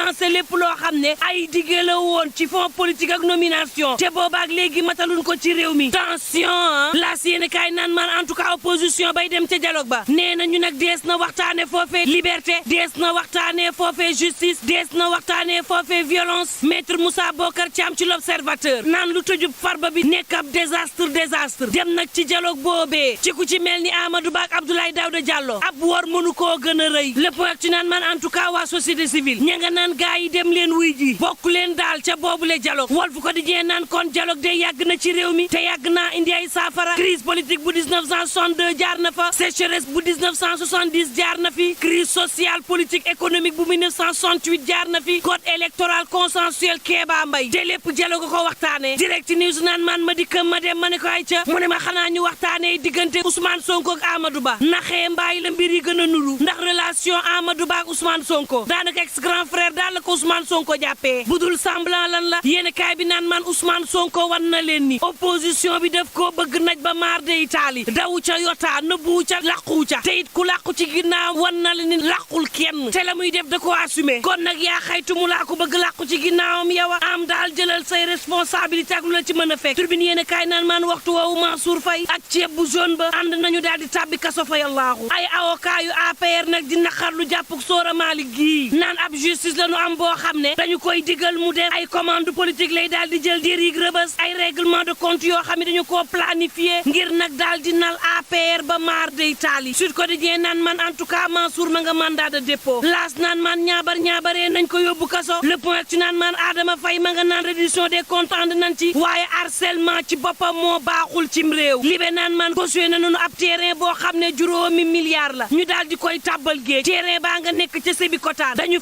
relancer lépp loo xam ne ay dige la woon ci fonds politique ak nomination te boobaak léegi mataluñ ko ci réew mi tension laas yéene kaay naan man en tout cas opposition bay dem ca dialogue ba nee na ñu nag dees na waxtaane foofee liberté dees na waxtaane foofee justice dees na waxtaane foofee violence maître Moussa Bokar Thiam ci l'observateur naan lu tëjub farba bi nekk ab désastre dem nag ci dialogue boobee ci ku ci mel ni Amadou Ba ak Abdoulaye Daouda Diallo ab war mënu koo gën a rëy lépp ak ci naan man en tout cas waa société civile ña nga naan gaa yi dem leen wuy ji bokk leen daal ca boobule dialogue Walf Quotidien naan kon dialogue de yàgg na ci réew mi te yàgg naa indi ay saafara crise politique bu 1962 jaar na fa sécheresse bu 1970 jaar na fi crise sociale politique économique bu 1968 jaar na fi code électoral consensuel Kéba Mbaye te lépp dialogue ko waxtaane direct news naan man ma dikk ma dem ma ne ko ay ca mu ne ma xanaa ñu waxtaane diggante Ousmane Sonko ak Amadou Ba naxee mbaay la mbir yi gën a nuru ndax relation Amadou Ba ak Ousmane Sonko daanaka ex grand frère daal la ko Ousmane Sonko jàppee budul semblant lan la yéen kaay bi naan man Ousmane Sonko wan na leen ni opposition bi def koo bëgg naj ba maar de Italie dawu ca yotaa nëbbu ca làqu ca te it ku làqu ci ginnaaw wan na la ni làqul kenn te la muy def da ko assumé kon nag yaa xaytu mu laa ko bëgg làqu ci ginnaawam yow am daal jëlal say responsabilité ak lu la ci mën a fekk turbine yéen kaay naan man waxtu woowu Mansour Faye ak ceeb bu jaune ba ànd nañu daal di tàbbi kaso fa yàllaahu ay avocat yu APR nag di naqar lu jàppuk Soora Malick gii naan ab justice la ñu am boo xam ne dañu koy digal mu def ay commande politique lay daal di jël di rig rëbës ay règlement de compte yoo xam ne dañu koo planifié ngir nag daal di nal APR ba maar day taali Sud Quotidien naan man en tout cas Mansour ma nga mandat de dépôt laas naan man ñaabaree nañ ko yóbbu kaso le point ci naan man Adama Faye ma nga naan reddition des comptes ànd nañ ci waaye harcèlement ci boppam moo baaxul cim réew libe naan man cautionné nañu ab terrain boo xam ne juróomi milliards la ñu daal di koy tàbbal géej terrain baa nga nekk ca Sébikotane dañu